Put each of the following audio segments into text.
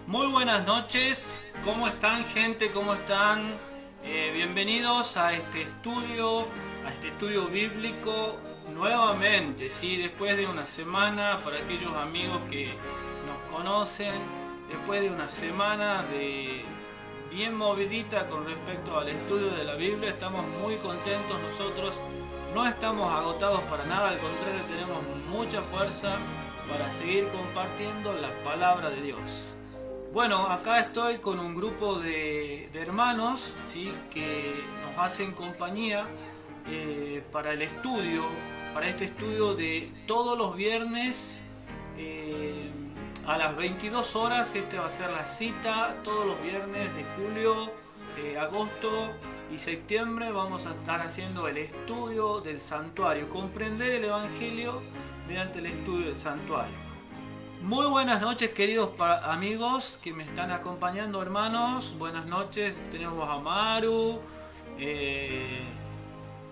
Muy buenas noches, ¿cómo están gente? ¿Cómo están? Bienvenidos a este estudio bíblico nuevamente, ¿sí? Después de una semana, para aquellos amigos que nos conocen, después de una semana de bien movidita con respecto al estudio de la Biblia, estamos muy contentos nosotros, no estamos agotados para nada, al contrario, tenemos mucha fuerza para seguir compartiendo la palabra de Dios. Bueno, acá estoy con un grupo de hermanos, ¿sí? Que nos hacen compañía para el estudio, para este estudio de todos los viernes eh, a las 22 horas. Este va a ser la cita todos los viernes de julio, agosto y septiembre. Vamos a estar haciendo el estudio del santuario, comprender el Evangelio mediante el estudio del santuario. Muy buenas noches, queridos amigos que me están acompañando, hermanos. Buenas noches, tenemos a Maru. eh,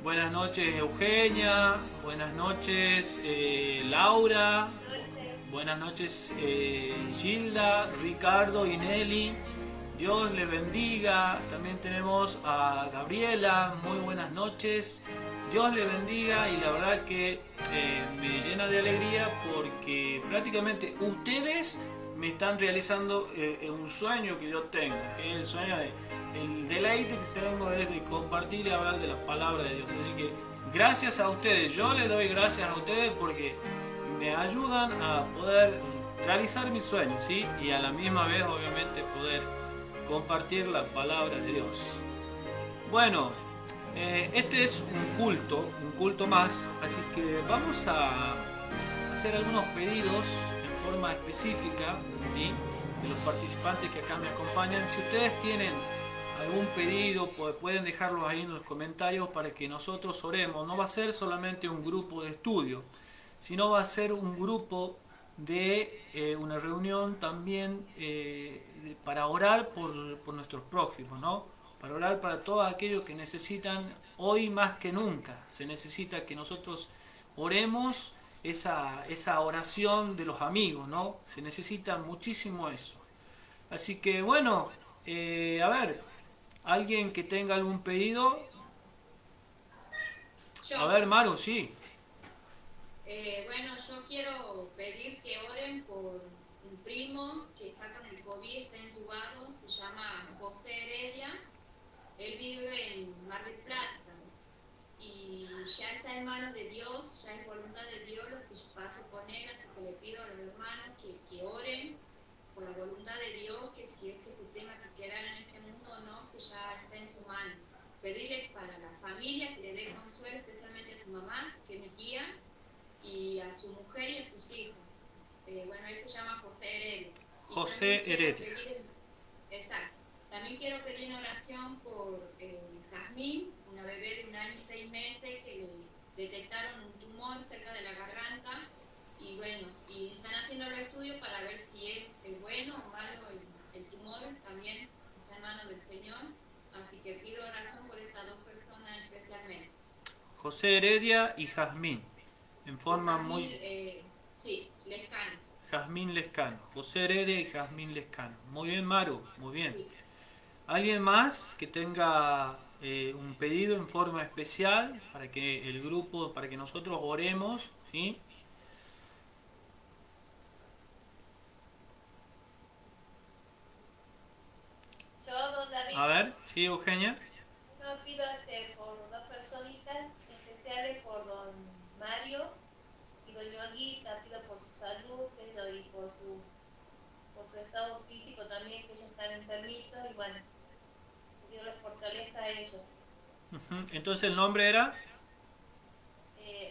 Buenas noches, Eugenia. Buenas noches, Laura. Buenas noches, Gilda, Ricardo y Nelly. Dios les bendiga. También tenemos a Gabriela. Muy buenas noches. Dios les bendiga y la verdad que me llena de alegría porque prácticamente ustedes me están realizando un sueño que yo tengo, que es el sueño el deleite que tengo es de compartir y hablar de la palabra de Dios. Así que gracias a ustedes, yo les doy gracias a ustedes porque me ayudan a poder realizar mis sueños, ¿sí? Y a la misma vez, obviamente, poder compartir la palabra de Dios. Bueno, este es un culto más, así que vamos a hacer algunos pedidos en forma específica, ¿sí? De los participantes que acá me acompañan. Si ustedes tienen algún pedido, pueden dejarlos ahí en los comentarios para que nosotros oremos. No va a ser solamente un grupo de estudio, sino va a ser un grupo de una reunión también para orar por nuestros prójimos, ¿no? Para orar para todos aquellos que necesitan hoy más que nunca. Se necesita que nosotros oremos esa oración de los amigos, ¿no? Se necesita muchísimo eso. Así que bueno, a ver, alguien que tenga algún pedido. A Yo, ver, Maru, sí. bueno, yo quiero pedir que oren por un primo que está con el COVID, está intubado, se llama José Heredia, él vive en Mar del Plata y ya está en manos de Dios, ya es voluntad de Dios lo que pase con él, así que le pido a los hermanos que oren por la voluntad de Dios, que si es que se tenga que quedar en este mundo o no, que ya está en su mano. Pedirle para la familia que le dé consuelo, especialmente a su mamá, que me guía, y a su mujer y a sus hijos. Bueno, él se llama José Heredia. Y también José quiero Heredia. pedir, exacto, también quiero pedir una oración por Jazmín, una bebé de 1 año y 6 meses que le detectaron un tumor cerca de la garganta. Y bueno, y están haciendo los estudios para ver si es bueno o malo el tumor, también está en manos del Señor. Así que pido oración por estas dos personas especialmente. José Heredia y Jazmín. En Y forma Jazmín, muy... sí, Lescano. Jazmín Lescano. José Heredia y Jazmín Lescano. Muy bien, Maru, muy bien. Sí. ¿Alguien más que tenga un pedido en forma especial para que el grupo, para que nosotros oremos, ¿sí? Yo, don A David, ver, ¿sí, Eugenia? yo pido por dos personitas especiales, por don Mario y doña Olguita, pido por su salud y por su estado físico también, que ellos están enfermitos y bueno, que Dios los fortalezca a ellos. Ujú. Entonces el nombre era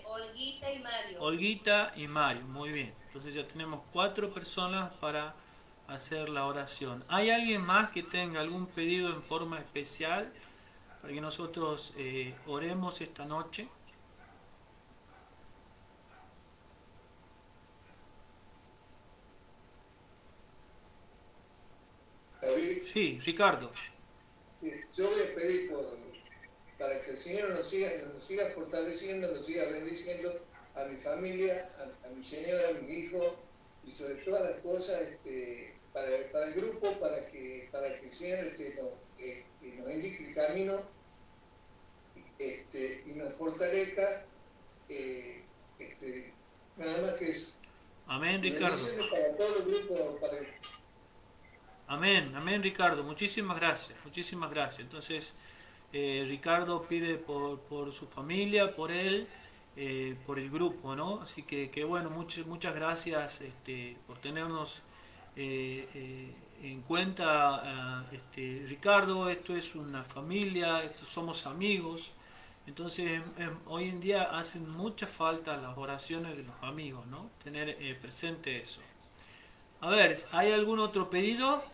Olguita y Mario. Olguita y Mario. Muy bien. Entonces ya tenemos 4 personas para hacer la oración. ¿Hay alguien más que tenga algún pedido en forma especial para que nosotros oremos esta noche? David, Sí, Ricardo. yo voy a pedir para que el Señor nos siga fortaleciendo, nos siga bendiciendo a mi familia, a mi señora, a mis hijos y sobre todas las cosas, para el grupo, para que el Señor nos indique el camino y nos fortalezca. Nada más que eso. Amén, Ricardo. Para todo el grupo, Amén, amén, Ricardo. Muchísimas gracias, muchísimas gracias. Entonces, Ricardo pide por su familia, por él, por el grupo, ¿no? Así que bueno, muchas gracias por tenernos en cuenta, Ricardo. Esto es una familia, somos amigos. Entonces, hoy en día hacen mucha falta las oraciones de los amigos, ¿no? Tener presente eso. A ver, ¿hay algún otro pedido?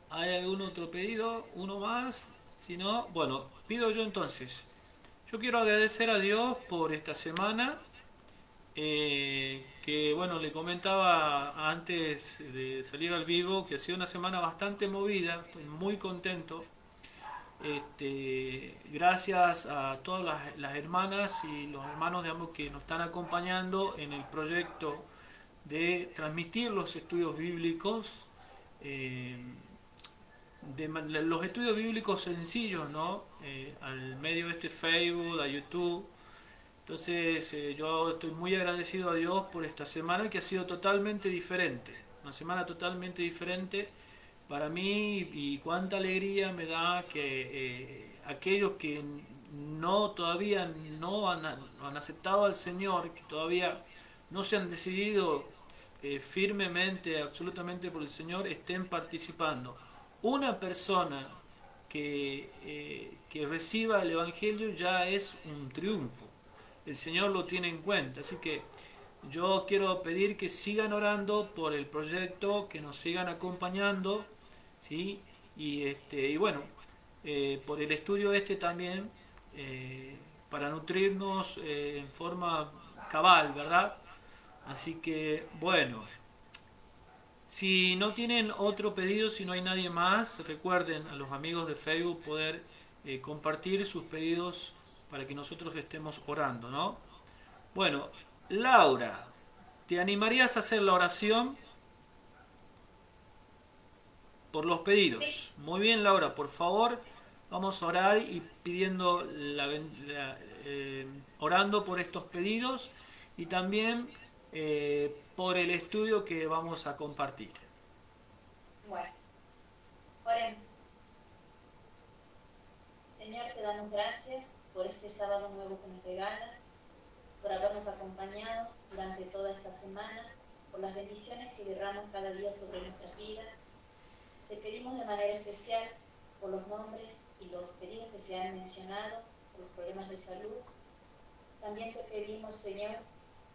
¿Hay algún otro pedido? ¿Uno más? Si no, bueno, pido yo entonces. Yo quiero agradecer a Dios por esta semana, que bueno, le comentaba antes de salir al vivo que ha sido una semana bastante movida, estoy muy contento. Gracias a todas las hermanas y los hermanos, digamos, que nos están acompañando en el proyecto de transmitir los estudios bíblicos, eh, los estudios bíblicos sencillos, ¿no? Al medio de Facebook, a YouTube. Entonces, yo estoy muy agradecido a Dios por esta semana, que ha sido totalmente diferente, una semana totalmente diferente para mí, y cuánta alegría me da que aquellos que todavía no han aceptado al Señor, que todavía no se han decidido firmemente, absolutamente por el Señor, estén participando. Una persona que reciba el Evangelio ya es un triunfo. El Señor lo tiene en cuenta. Así que yo quiero pedir que sigan orando por el proyecto, que nos sigan acompañando, ¿sí? Y bueno, por el estudio también, para nutrirnos en forma cabal, ¿verdad? Así que, bueno, si no tienen otro pedido, si no hay nadie más, recuerden a los amigos de Facebook poder compartir sus pedidos para que nosotros estemos orando, ¿no? Bueno, Laura, ¿te animarías a hacer la oración por los pedidos? Sí. Muy bien, Laura, por favor, vamos a orar y pidiendo orando por estos pedidos y también por el estudio que vamos a compartir. Bueno, oremos. Señor, te damos gracias por este sábado nuevo que nos regalas, por habernos acompañado durante toda esta semana, por las bendiciones que derramas cada día sobre nuestras vidas. Te pedimos de manera especial por los nombres y los pedidos que se han mencionado, por los problemas de salud. También te pedimos, Señor,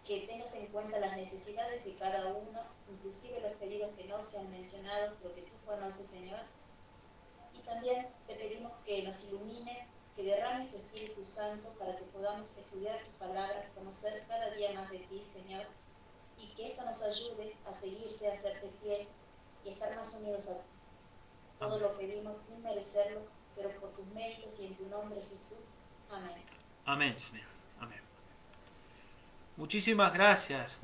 que tengas en cuenta las necesidades de cada uno, inclusive los pedidos que no se han mencionado, pero que tú conoces, Señor. Y también te pedimos que nos ilumines, que derrames tu Espíritu Santo para que podamos estudiar tu palabra, conocer cada día más de ti, Señor, y que esto nos ayude a seguirte, a serte fiel y a estar más unidos a ti. Todo lo pedimos sin merecerlo, pero por tus méritos y en tu nombre, Jesús. Amén. Amén, Señor. Amén. Muchísimas gracias,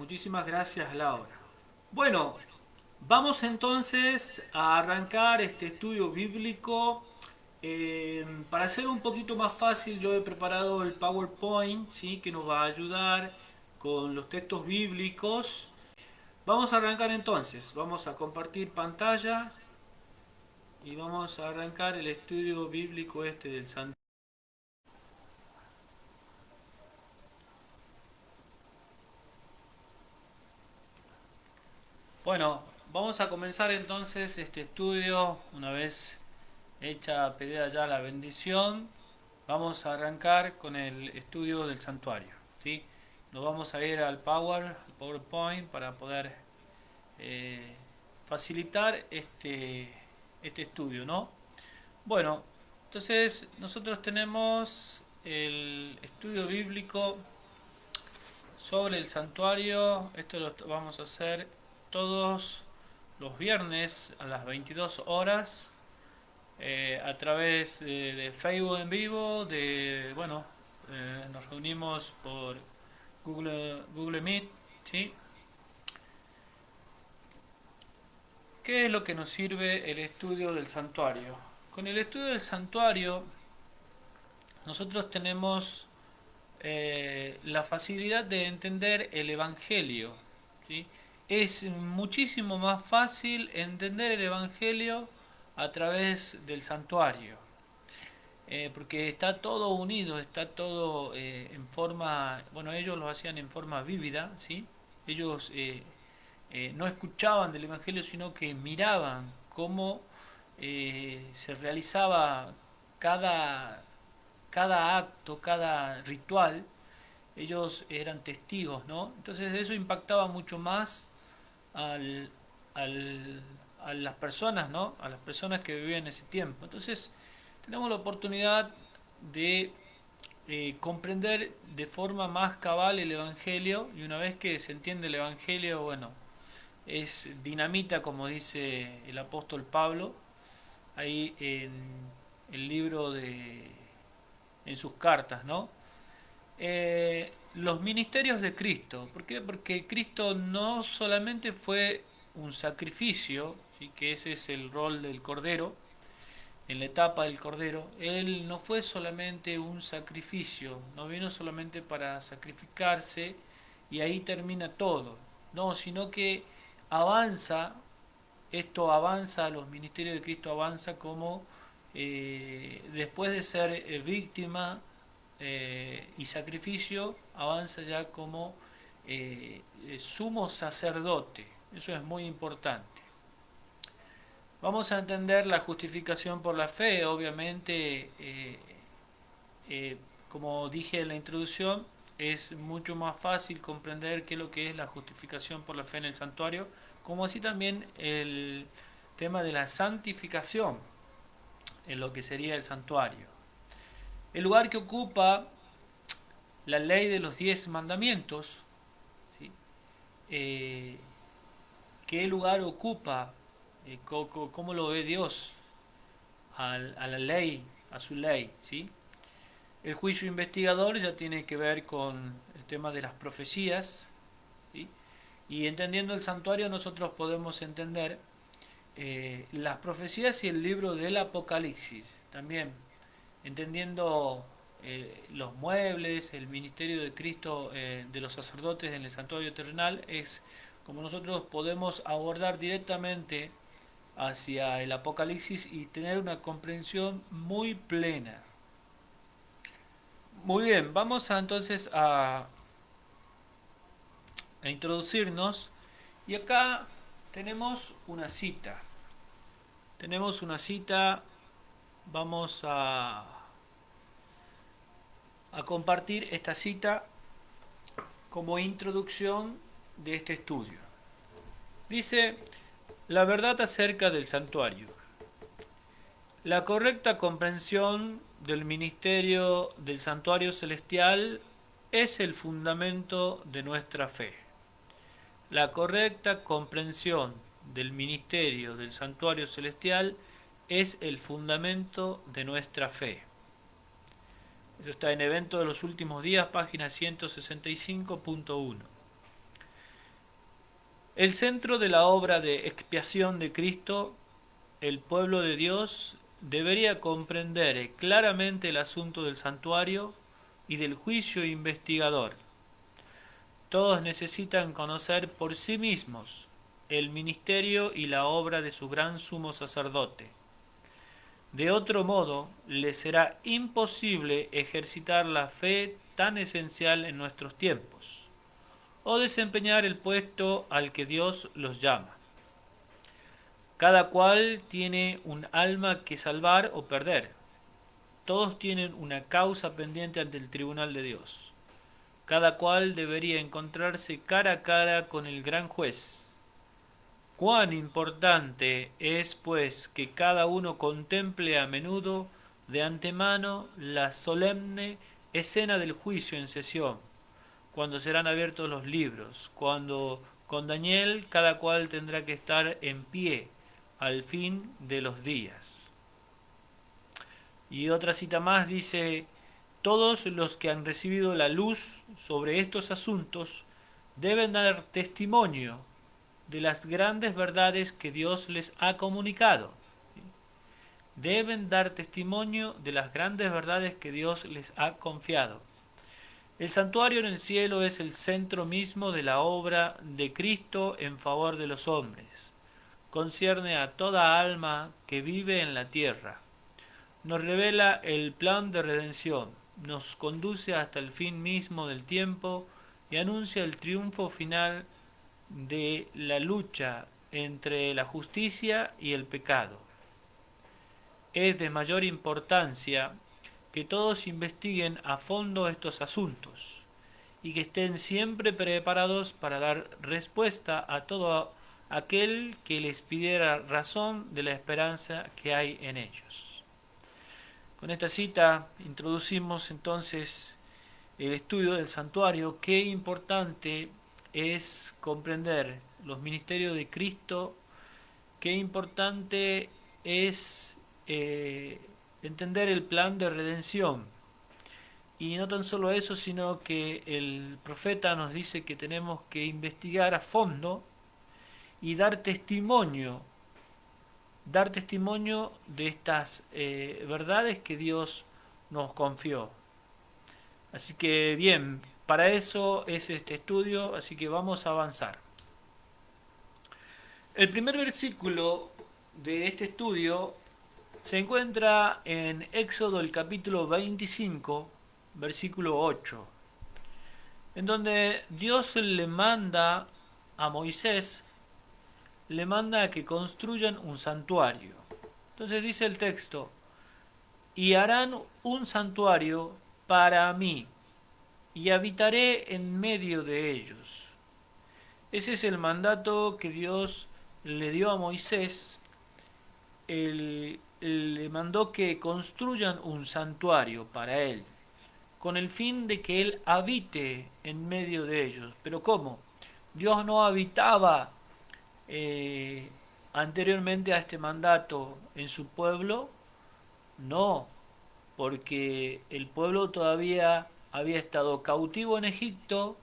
Laura. Bueno, vamos entonces a arrancar este estudio bíblico. Para hacer un poquito más fácil, yo he preparado el PowerPoint, ¿sí? Que nos va a ayudar con los textos bíblicos. Vamos a arrancar entonces, vamos a compartir pantalla y vamos a arrancar el estudio bíblico del Santo. Bueno, vamos a comenzar entonces este estudio. Una vez hecha pedida ya la bendición, vamos a arrancar con el estudio del santuario, ¿sí? Nos vamos a ir al PowerPoint para poder facilitar este estudio, ¿no? Bueno, entonces nosotros tenemos el estudio bíblico sobre el santuario. Esto lo vamos a hacer todos los viernes a las 22 horas a través de Facebook en vivo, nos reunimos por Google Meet, ¿sí? ¿qué es lo que nos sirve el estudio del santuario? Con el estudio del santuario nosotros tenemos la facilidad de entender el Evangelio, ¿sí? Es muchísimo más fácil entender el Evangelio a través del santuario, porque está todo unido, está todo en forma, bueno, ellos lo hacían en forma vívida, ¿sí? Ellos no escuchaban del Evangelio, sino que miraban cómo se realizaba cada, cada acto, cada ritual. Ellos eran testigos, ¿no? Entonces eso impactaba mucho más al, a las personas, ¿no? A las personas que vivían en ese tiempo. Entonces tenemos la oportunidad de comprender de forma más cabal el Evangelio, y una vez que se entiende el Evangelio, bueno, es dinamita, como dice el apóstol Pablo ahí en el libro en sus cartas, ¿no? Los ministerios de Cristo. ¿Por qué? Porque Cristo no solamente fue un sacrificio, ¿sí? Que ese es el rol del Cordero, en la etapa del Cordero. Él no fue solamente un sacrificio, no vino solamente para sacrificarse y ahí termina todo. No, sino que avanza, esto avanza, los ministerios de Cristo avanza como después de ser víctima y sacrificio, avanza ya como sumo sacerdote. Eso es muy importante. Vamos a entender la justificación por la fe, obviamente, como dije en la introducción, es mucho más fácil comprender qué es lo que es la justificación por la fe en el santuario, como así también el tema de la santificación en lo que sería el santuario. El lugar que ocupa la ley de los 10 mandamientos, ¿sí? ¿Qué lugar ocupa? ¿Cómo lo ve Dios a la ley, a su ley? ¿Sí? El juicio investigador ya tiene que ver con el tema de las profecías, ¿sí? Y entendiendo el santuario nosotros podemos entender las profecías y el libro del Apocalipsis también, entendiendo los muebles, el ministerio de Cristo, de los sacerdotes en el santuario terrenal, es como nosotros podemos abordar directamente hacia el Apocalipsis y tener una comprensión muy plena. Muy bien, vamos entonces a introducirnos, y acá tenemos una cita. Tenemos una cita, vamos a compartir esta cita como introducción de este estudio. Dice: la verdad acerca del santuario. La correcta comprensión del ministerio del santuario celestial es el fundamento de nuestra fe. La correcta comprensión del ministerio del santuario celestial es el fundamento de nuestra fe. Eso está en Evento de los Últimos Días, página 165.1. El centro de la obra de expiación de Cristo, el pueblo de Dios debería comprender claramente el asunto del santuario y del juicio investigador. Todos necesitan conocer por sí mismos el ministerio y la obra de su gran sumo sacerdote. De otro modo, les será imposible ejercitar la fe tan esencial en nuestros tiempos, o desempeñar el puesto al que Dios los llama. Cada cual tiene un alma que salvar o perder. Todos tienen una causa pendiente ante el tribunal de Dios. Cada cual debería encontrarse cara a cara con el gran juez. Cuán importante es, pues, que cada uno contemple a menudo de antemano la solemne escena del juicio en sesión, cuando serán abiertos los libros, cuando con Daniel cada cual tendrá que estar en pie al fin de los días. Y otra cita más dice: todos los que han recibido la luz sobre estos asuntos deben dar testimonio de las grandes verdades que Dios les ha comunicado. Deben dar testimonio de las grandes verdades que Dios les ha confiado. El santuario en el cielo es el centro mismo de la obra de Cristo en favor de los hombres. Concierne a toda alma que vive en la tierra. Nos revela el plan de redención, nos conduce hasta el fin mismo del tiempo y anuncia el triunfo final de la lucha entre la justicia y el pecado. Es de mayor importancia que todos investiguen a fondo estos asuntos y que estén siempre preparados para dar respuesta a todo aquel que les pidiera razón de la esperanza que hay en ellos. Con esta cita introducimos entonces el estudio del santuario. Qué importante es comprender los ministerios de Cristo, qué importante es entender el plan de redención. Y no tan solo eso, sino que el profeta nos dice que tenemos que investigar a fondo y dar testimonio de estas verdades que Dios nos confió. Así que bien, para eso es este estudio, así que vamos a avanzar. El primer versículo de este estudio se encuentra en Éxodo el capítulo 25, versículo 8, en donde Dios le manda a Moisés, le manda a que construyan un santuario. Entonces dice el texto, y harán un santuario para mí, y habitaré en medio de ellos. Ese es el mandato que Dios le dio a Moisés. Le mandó que construyan un santuario para él, con el fin de que él habite en medio de ellos. ¿Pero cómo? Dios no habitaba anteriormente a este mandato en su pueblo. No, porque el pueblo todavía había estado cautivo en Egipto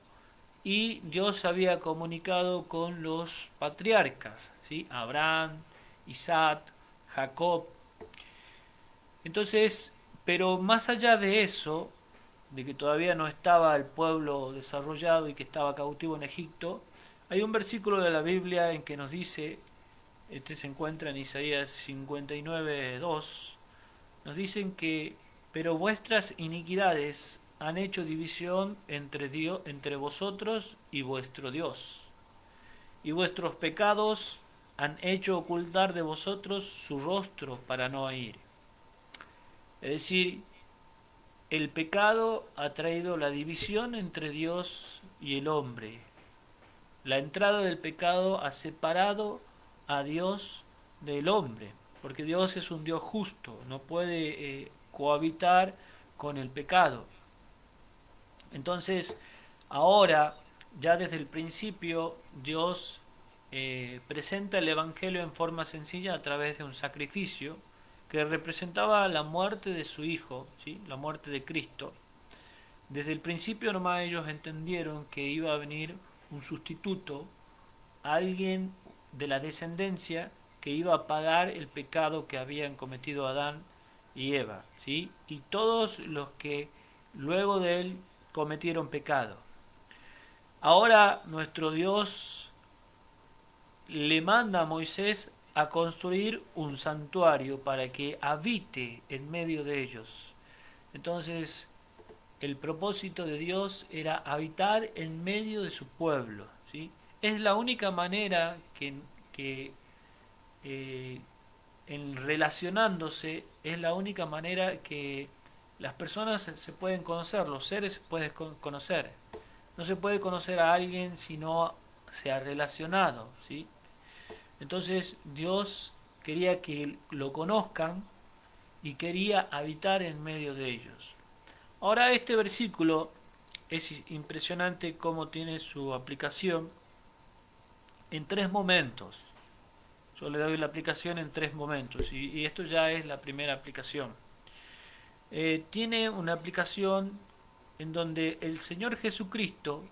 y Dios había comunicado con los patriarcas, ¿sí? Abraham, Isaac, Jacob. Entonces, pero más allá de eso, de que todavía no estaba el pueblo desarrollado y que estaba cautivo en Egipto, hay un versículo de la Biblia en que nos dice, este se encuentra en Isaías 59:2, nos dicen que, pero vuestras iniquidades han hecho división entre vosotros y vuestro Dios, y vuestros pecados han hecho ocultar de vosotros su rostro para no oír. Es decir, el pecado ha traído la división entre Dios y el hombre. La entrada del pecado ha separado a Dios del hombre, porque Dios es un Dios justo, no puede cohabitar con el pecado. Entonces, ahora, ya desde el principio, Dios presenta el Evangelio en forma sencilla a través de un sacrificio que representaba la muerte de su Hijo, ¿sí? La muerte de Cristo. Desde el principio nomás ellos entendieron que iba a venir un sustituto, alguien de la descendencia que iba a pagar el pecado que habían cometido Adán y Eva, ¿sí? Y todos los que luego de él cometieron pecado. Ahora nuestro Dios le manda a Moisés a construir un santuario para que habite en medio de ellos. Entonces, el propósito de Dios era habitar en medio de su pueblo, ¿sí? Es la única manera que en relacionándose, es la única manera que las personas se pueden conocer, los seres se pueden conocer. No se puede conocer a alguien si no se ha relacionado, ¿sí? Entonces Dios quería que lo conozcan y quería habitar en medio de ellos. Ahora este versículo es impresionante cómo tiene su aplicación en tres momentos. Yo le doy la aplicación en tres momentos y esto ya es la primera aplicación. Tiene una aplicación en donde el Señor Jesucristo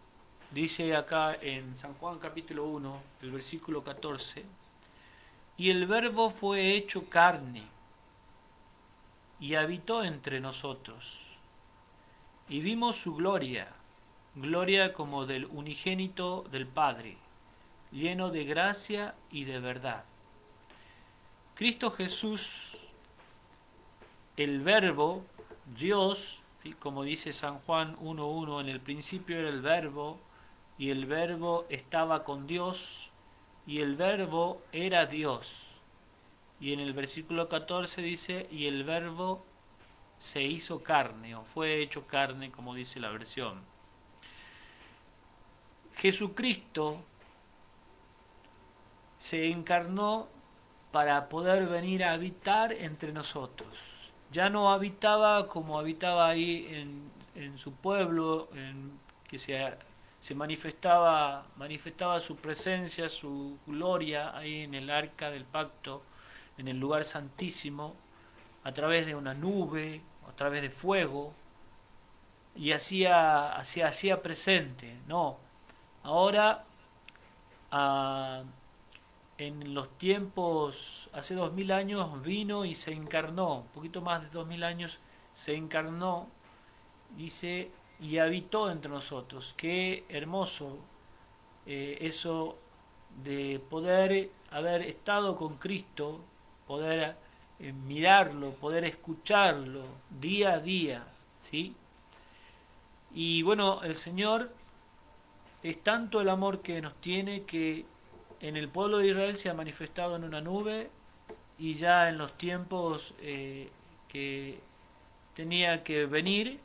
dice acá en San Juan capítulo 1, el versículo 14, y el Verbo fue hecho carne y habitó entre nosotros, y vimos su gloria, gloria como del unigénito del Padre, lleno de gracia y de verdad. Cristo Jesús, el Verbo, Dios, ¿sí? Como dice San Juan 1.1, en el principio era el Verbo, y el Verbo estaba con Dios, y el Verbo era Dios. Y en el versículo 14 dice, y el Verbo se hizo carne, o fue hecho carne, como dice la versión. Jesucristo se encarnó para poder venir a habitar entre nosotros. Ya no habitaba como habitaba ahí en su pueblo, que se manifestaba su presencia, su gloria ahí en el arca del pacto, en el lugar santísimo, a través de una nube, a través de fuego, y hacía presente. No, ahora en los tiempos, hace 2000 años vino y se encarnó, un poquito más de 2000 años se encarnó, dice, y habitó entre nosotros. Qué hermoso eso de poder haber estado con Cristo, poder mirarlo, poder escucharlo día a día, ¿sí? Y bueno, el Señor es tanto el amor que nos tiene que en el pueblo de Israel se ha manifestado en una nube, y ya en los tiempos que tenía que venir,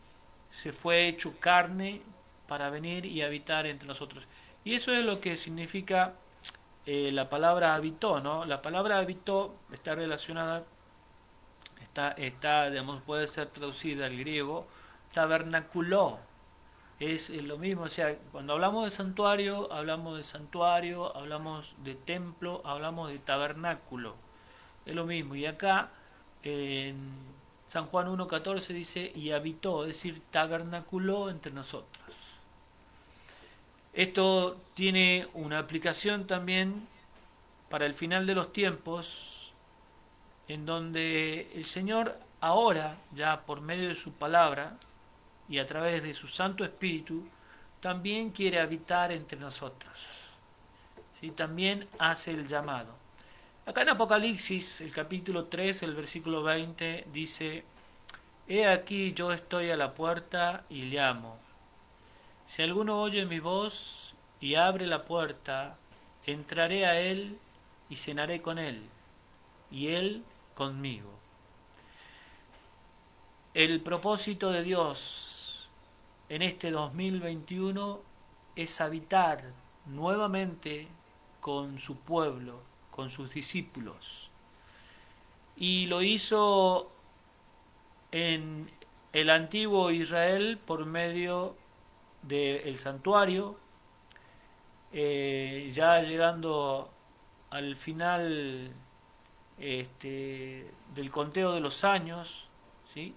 se fue hecho carne para venir y habitar entre nosotros. Y eso es lo que significa la palabra habitó, ¿no? La palabra habitó está relacionada, digamos, puede ser traducida al griego, tabernaculó. Es lo mismo, o sea, cuando hablamos de santuario, hablamos de templo, hablamos de tabernáculo. Es lo mismo. Y acá en San Juan 1.14 dice, y habitó, es decir, tabernaculó entre nosotros. Esto tiene una aplicación también para el final de los tiempos, en donde el Señor ahora, ya por medio de su palabra y a través de su Santo Espíritu, también quiere habitar entre nosotros. ¿Sí? También hace el llamado. Acá en Apocalipsis, el capítulo 3, el versículo 20, dice, he aquí yo estoy a la puerta y llamo. Si alguno oye mi voz y abre la puerta, entraré a él y cenaré con él, y él conmigo. El propósito de Dios en este 2021 es habitar nuevamente con su pueblo, con sus discípulos. Y lo hizo en el antiguo Israel por medio del santuario, ya llegando al final del conteo de los años, ¿sí?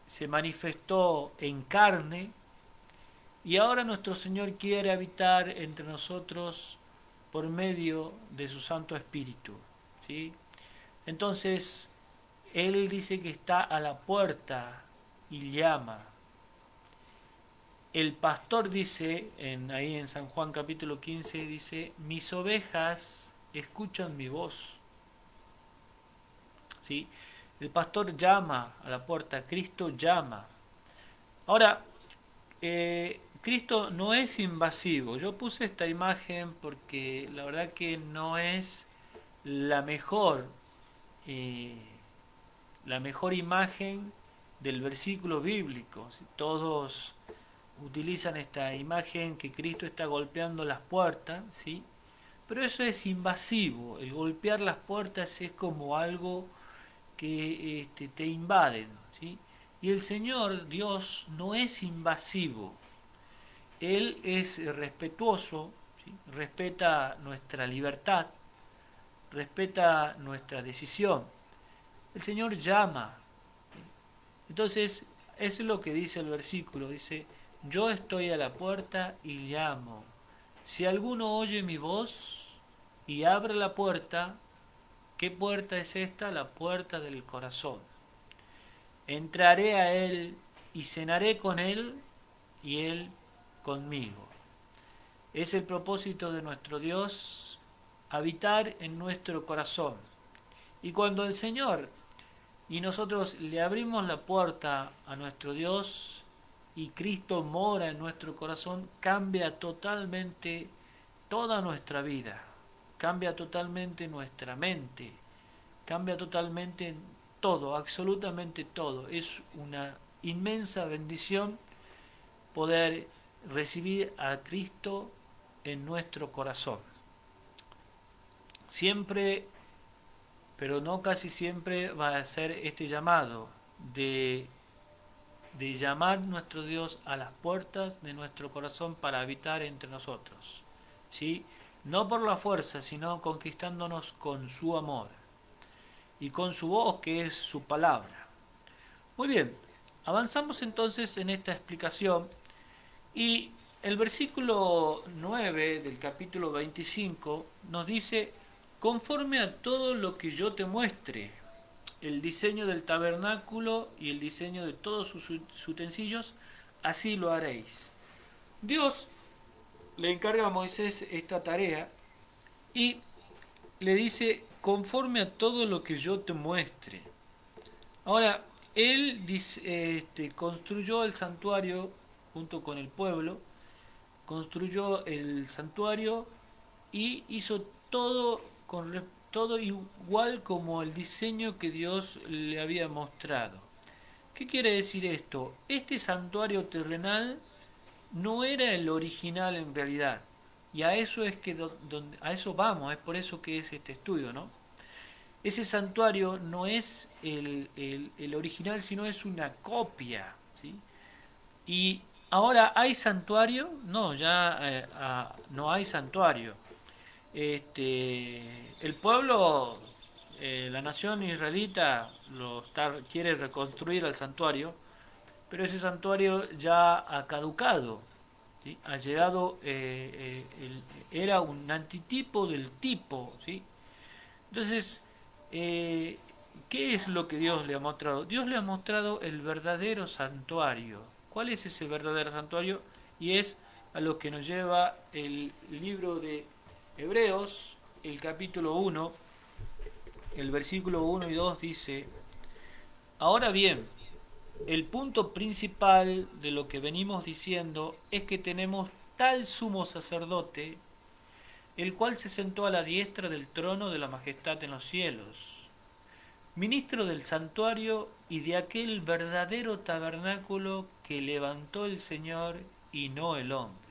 Se manifestó en carne, y ahora nuestro Señor quiere habitar entre nosotros por medio de su Santo Espíritu, ¿sí? Entonces, Él dice que está a la puerta y llama. El pastor dice, ahí en San Juan capítulo 15, dice, mis ovejas escuchan mi voz. ¿Sí? El pastor llama a la puerta, Cristo llama. Ahora, Cristo no es invasivo. Yo puse esta imagen porque la verdad que no es la mejor imagen del versículo bíblico. Todos utilizan esta imagen que Cristo está golpeando las puertas, ¿sí? Pero eso es invasivo. El golpear las puertas es como algo que te invaden, ¿sí? Y el Señor, Dios, no es invasivo. Él es respetuoso, ¿sí? Respeta nuestra libertad, respeta nuestra decisión. El Señor llama, ¿sí? Entonces, eso es lo que dice el versículo. Dice, yo estoy a la puerta y llamo. Si alguno oye mi voz y abre la puerta, ¿qué puerta es esta? La puerta del corazón. Entraré a él y cenaré con él y él conmigo. Es el propósito de nuestro Dios habitar en nuestro corazón. Y cuando el Señor y nosotros le abrimos la puerta a nuestro Dios y Cristo mora en nuestro corazón, cambia totalmente toda nuestra vida, cambia totalmente nuestra mente, cambia totalmente todo, absolutamente todo. Es una inmensa bendición poder recibir a Cristo en nuestro corazón. Siempre, pero no casi siempre, va a ser este llamado de llamar nuestro Dios a las puertas de nuestro corazón para habitar entre nosotros, ¿sí? No por la fuerza, sino conquistándonos con su amor y con su voz, que es su palabra. Muy bien, avanzamos entonces en esta explicación y el versículo 9 del capítulo 25 nos dice: conforme a todo lo que yo te muestre, el diseño del tabernáculo y el diseño de todos sus utensilios, así lo haréis. Dios le encarga a Moisés esta tarea y le dice: conforme a todo lo que yo te muestre. Ahora, él construyó el santuario junto con el pueblo, construyó el santuario y hizo todo todo igual como el diseño que Dios le había mostrado. ¿Qué quiere decir esto? Este santuario terrenal no era el original en realidad. Y a eso es que a eso vamos, es por eso que es este estudio, ¿no? Ese santuario no es el original, sino es una copia, ¿sí? Y ahora, ¿hay santuario? No, ya no hay santuario. El pueblo, la nación israelita quiere reconstruir el santuario, pero ese santuario ya ha caducado, ¿sí? Ha llegado, era un antitipo del tipo, ¿sí? Entonces, ¿qué es lo que Dios le ha mostrado? Dios le ha mostrado el verdadero santuario. ¿Cuál es ese verdadero santuario? Y es a lo que nos lleva el libro de Hebreos, el capítulo 1, el versículo 1 y 2 dice: ahora bien, el punto principal de lo que venimos diciendo es que tenemos tal sumo sacerdote, el cual se sentó a la diestra del trono de la majestad en los cielos, ministro del santuario y de aquel verdadero tabernáculo que levantó el Señor y no el hombre.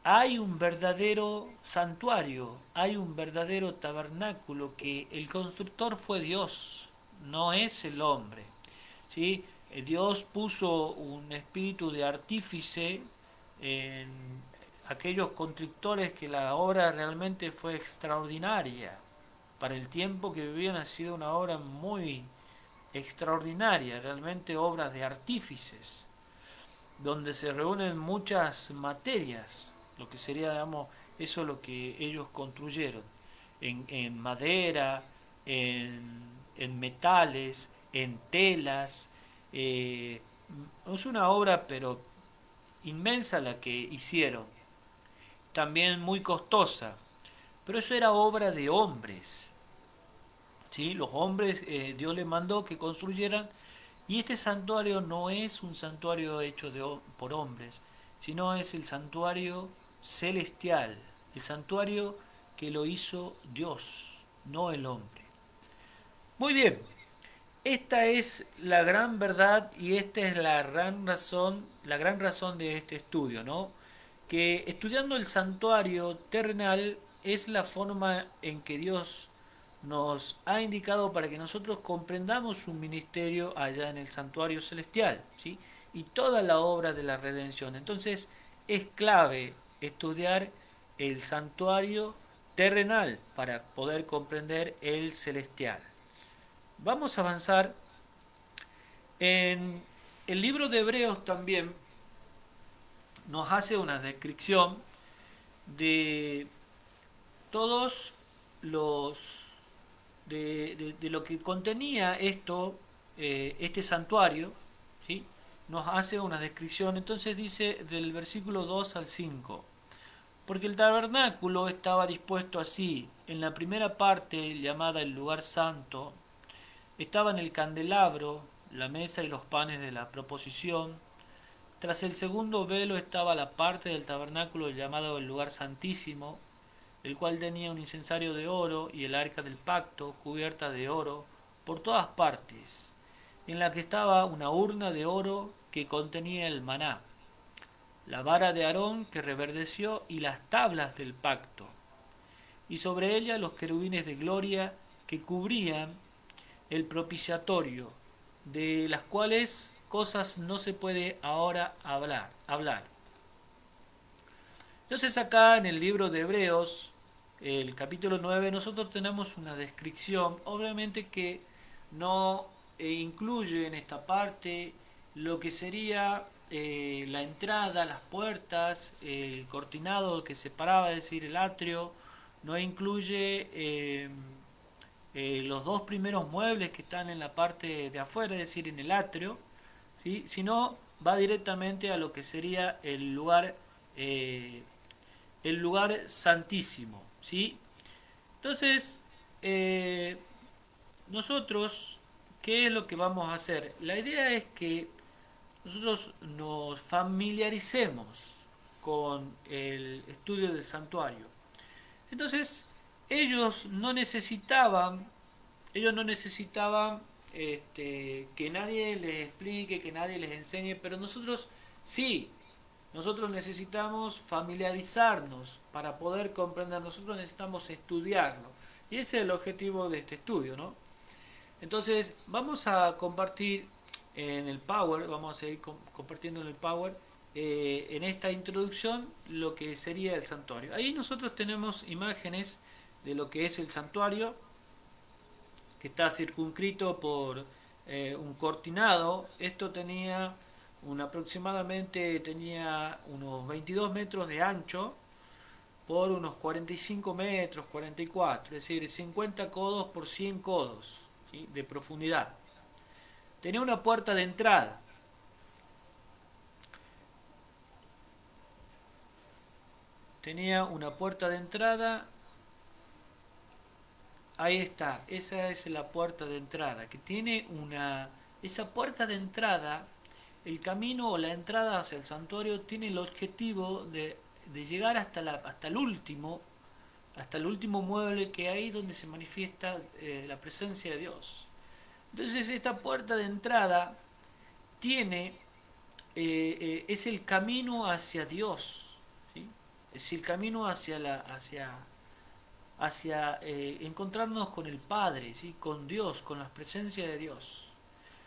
Hay un verdadero santuario, hay un verdadero tabernáculo que el constructor fue Dios, no es el hombre, ¿sí? Dios puso un espíritu de artífice en aquellos constructores que la obra realmente fue extraordinaria. Para el tiempo que vivían ha sido una obra muy extraordinaria, realmente obras de artífices, donde se reúnen muchas materias, lo que sería, digamos, eso es lo que ellos construyeron, en madera, en metales, en telas. Es una obra pero inmensa la que hicieron, también muy costosa, pero eso era obra de hombres, ¿sí? Los hombres, Dios les mandó que construyeran, y este santuario no es un santuario hecho por hombres, sino es el santuario celestial, el santuario que lo hizo Dios, no el hombre. Muy bien, esta es la gran verdad y esta es la gran razón de este estudio, ¿no? Que estudiando el santuario terrenal es la forma en que Dios nos ha indicado para que nosotros comprendamos su ministerio allá en el santuario celestial, ¿sí? Y toda la obra de la redención. Entonces es clave estudiar el santuario terrenal para poder comprender el celestial. Vamos a avanzar en el libro de Hebreos también nos hace una descripción de todos los de lo que contenía esto, este santuario, ¿sí? Nos hace una descripción. Entonces dice del versículo 2 al 5: porque el tabernáculo estaba dispuesto así: en la primera parte, llamada el lugar santo, estaban el candelabro, la mesa y los panes de la proposición. Tras el segundo velo estaba la parte del tabernáculo llamado el lugar santísimo, el cual tenía un incensario de oro y el arca del pacto cubierta de oro por todas partes, en la que estaba una urna de oro que contenía el maná, la vara de Aarón que reverdeció y las tablas del pacto, y sobre ella los querubines de gloria que cubrían el propiciatorio, de las cuales cosas no se puede ahora hablar. Entonces acá en el libro de Hebreos, el capítulo 9, nosotros tenemos una descripción, obviamente que no incluye en esta parte lo que sería la entrada, las puertas, el cortinado que separaba, es decir, el atrio, no incluye los dos primeros muebles que están en la parte de afuera, es decir, en el atrio, ¿sí? Sino va directamente a lo que sería el lugar santísimo, ¿sí? Entonces, nosotros, ¿qué es lo que vamos a hacer? La idea es que nosotros nos familiaricemos con el estudio del santuario. Entonces, ellos no necesitaban que nadie les explique, que nadie les enseñe, pero nosotros sí. Nosotros necesitamos familiarizarnos para poder comprender, nosotros necesitamos estudiarlo. Y ese es el objetivo de este estudio, ¿no? Entonces, vamos a compartir en el Power, vamos a seguir compartiendo en el Power, en esta introducción, lo que sería el santuario. Ahí nosotros tenemos imágenes de lo que es el santuario, que está circunscrito por un cortinado. Esto tenía tenía unos 22 metros de ancho por unos 45 metros, 44, es decir, 50 codos por 100 codos, ¿sí?, de profundidad. Tenía una puerta de entrada. Ahí está, esa es la puerta de entrada, que tiene esa puerta de entrada, el camino o la entrada hacia el santuario tiene el objetivo de llegar hasta el último mueble que hay, donde se manifiesta la presencia de Dios. Entonces esta puerta de entrada es el camino hacia Dios, ¿sí? Es el camino hacia encontrarnos con el Padre, ¿sí?, con Dios, con la presencia de Dios.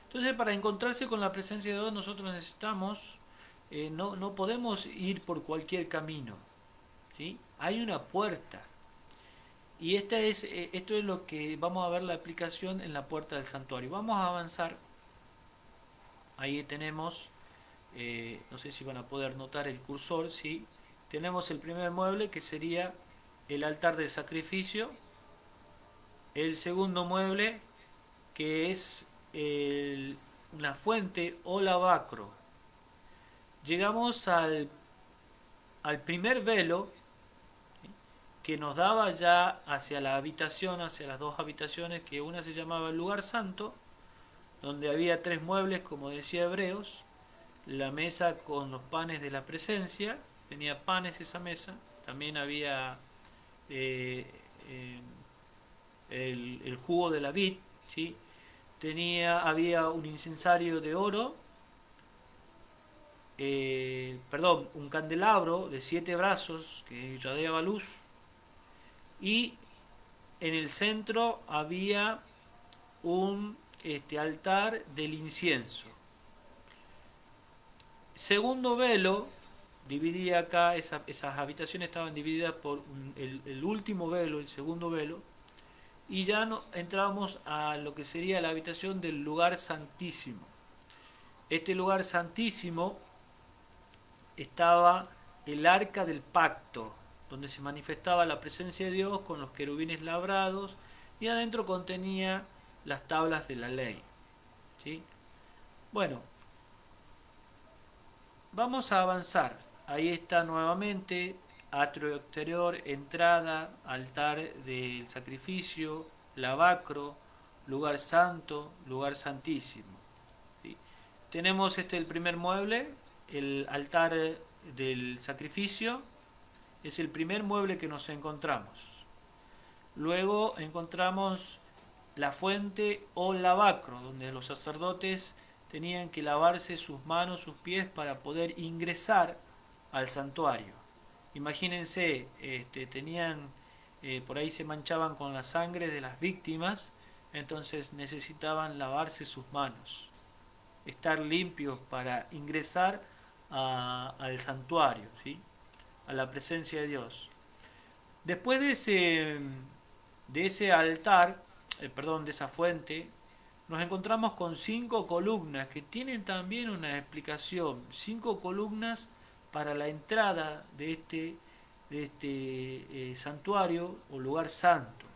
Entonces, para encontrarse con la presencia de Dios, nosotros necesitamos, no podemos ir por cualquier camino, ¿sí? Hay una puerta. Y esto es lo que vamos a ver, la aplicación en la puerta del santuario. Vamos a avanzar. Ahí tenemos, no sé si van a poder notar el cursor, ¿sí? Tenemos el primer mueble, que sería el altar de sacrificio. El segundo mueble, que es la fuente o lavacro. Llegamos al primer velo, ¿sí?, que nos daba ya hacia la habitación, hacia las dos habitaciones, que una se llamaba el lugar santo, donde había 3 muebles, como decía Hebreos, la mesa con los panes de la presencia, tenía panes esa mesa, también había el jugo de la vid, ¿sí? Había un incensario de oro, un candelabro de 7 brazos que irradiaba luz, y en el centro había un altar del incienso. Segundo velo dividía acá, esas habitaciones estaban divididas por el último velo, el segundo velo, y ya entramos a lo que sería la habitación del lugar santísimo. Este lugar santísimo estaba el arca del pacto, donde se manifestaba la presencia de Dios con los querubines labrados, y adentro contenía las tablas de la ley. ¿Sí? Bueno, vamos a avanzar. Ahí está nuevamente atrio exterior, entrada, altar del sacrificio, lavacro, lugar santo, lugar santísimo. ¿Sí? Tenemos el primer mueble, el altar del sacrificio, es el primer mueble que nos encontramos. Luego encontramos la fuente o lavacro, donde los sacerdotes tenían que lavarse sus manos, sus pies para poder ingresar al santuario. Imagínense, tenían, por ahí se manchaban con la sangre de las víctimas, entonces necesitaban lavarse sus manos, estar limpios para ingresar al santuario, ¿sí? A la presencia de Dios. Después de ese altar, de esa fuente, nos encontramos con 5 columnas que tienen también una explicación. 5 columnas para la entrada de este santuario o lugar santo.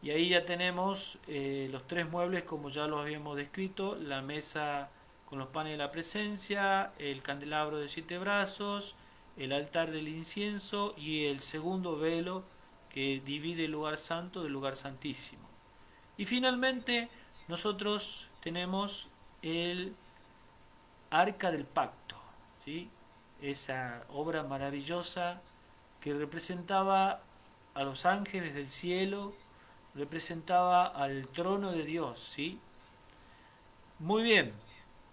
Y ahí ya tenemos los 3 muebles como ya los habíamos descrito, la mesa con los panes de la presencia, el candelabro de 7 brazos, el altar del incienso y el segundo velo que divide el lugar santo del lugar santísimo. Y finalmente nosotros tenemos el arca del pacto, ¿sí? Esa obra maravillosa que representaba a los ángeles del cielo, representaba al trono de Dios, ¿sí? Muy bien,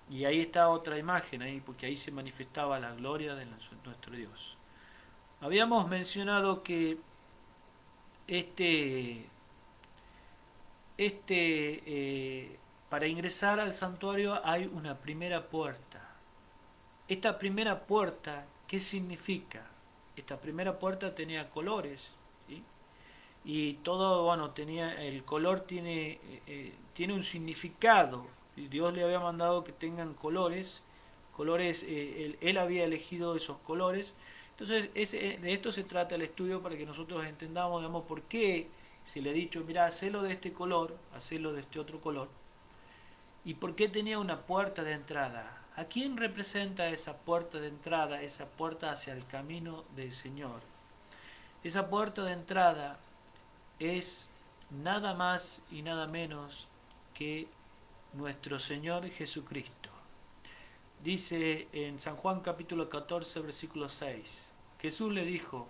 y ahí está otra imagen, ahí, porque ahí se manifestaba la gloria de nuestro Dios. Habíamos mencionado que para ingresar al santuario hay una primera puerta. Esta primera puerta, ¿qué significa? Esta primera puerta tenía colores, ¿sí? Y todo, bueno, el color tiene un significado. Dios le había mandado que tengan colores, él había elegido esos colores. Entonces, de esto se trata el estudio, para que nosotros entendamos, digamos, por qué se le ha dicho, mira, hacelo de este color, hacelo de este otro color. ¿Y por qué tenía una puerta de entrada? ¿A quién representa esa puerta de entrada, esa puerta hacia el camino del Señor? Esa puerta de entrada es nada más y nada menos que nuestro Señor Jesucristo. Dice en San Juan capítulo 14, versículo 6, Jesús le dijo,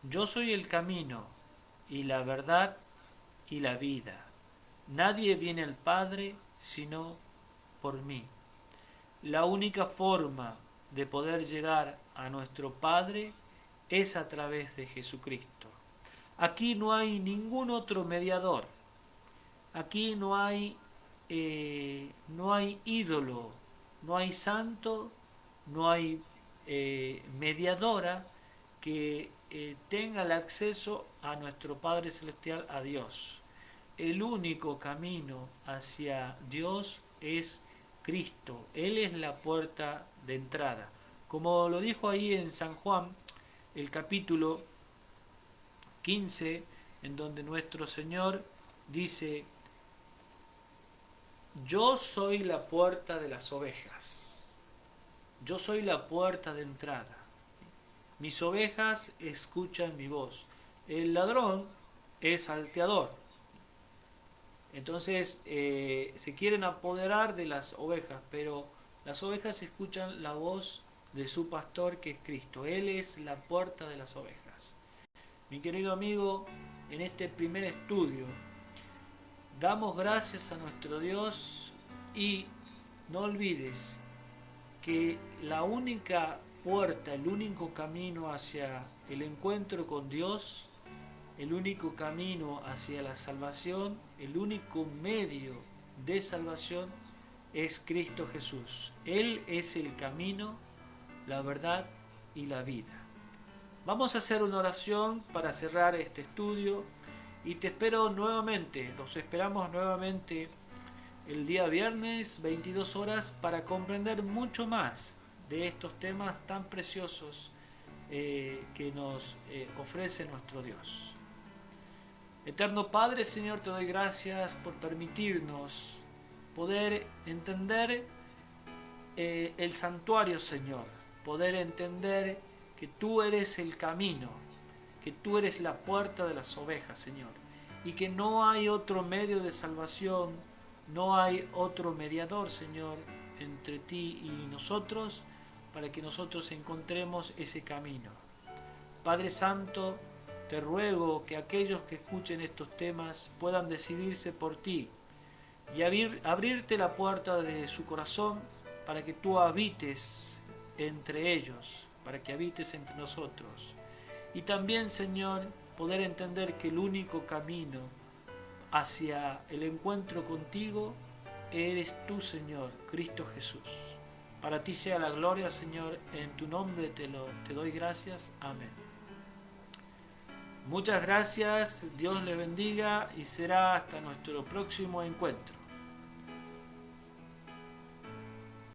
yo soy el camino y la verdad y la vida. Nadie viene al Padre sino por mí. La única forma de poder llegar a nuestro Padre es a través de Jesucristo. Aquí no hay ningún otro mediador. Aquí no hay ídolo, no hay santo, no hay mediadora que tenga el acceso a nuestro Padre Celestial, a Dios. El único camino hacia Dios es Cristo. Él es la puerta de entrada. Como lo dijo ahí en San Juan, el capítulo 15, en donde nuestro Señor dice, yo soy la puerta de las ovejas. Yo soy la puerta de entrada. Mis ovejas escuchan mi voz. El ladrón es salteador. Entonces se quieren apoderar de las ovejas, pero las ovejas escuchan la voz de su pastor, que es Cristo. Él es la puerta de las ovejas. Mi querido amigo, en este primer estudio damos gracias a nuestro Dios, y no olvides que la única puerta, el único camino hacia el encuentro con Dios, el único camino hacia la salvación, el único medio de salvación es Cristo Jesús. Él es el camino, la verdad y la vida. Vamos a hacer una oración para cerrar este estudio, y te espero nuevamente, los esperamos nuevamente el día viernes, 22 horas, para comprender mucho más de estos temas tan preciosos que nos ofrece nuestro Dios. Eterno Padre, Señor, te doy gracias por permitirnos poder entender el santuario, Señor, poder entender que tú eres el camino, que tú eres la puerta de las ovejas, Señor, y que no hay otro medio de salvación, no hay otro mediador, Señor, entre ti y nosotros, para que nosotros encontremos ese camino. Padre Santo, te ruego que aquellos que escuchen estos temas puedan decidirse por ti y abrirte la puerta de su corazón para que tú habites entre ellos, para que habites entre nosotros. Y también, Señor, poder entender que el único camino hacia el encuentro contigo eres tú, Señor, Cristo Jesús. Para ti sea la gloria, Señor, en tu nombre te doy gracias. Amén. Muchas gracias, Dios les bendiga y será hasta nuestro próximo encuentro.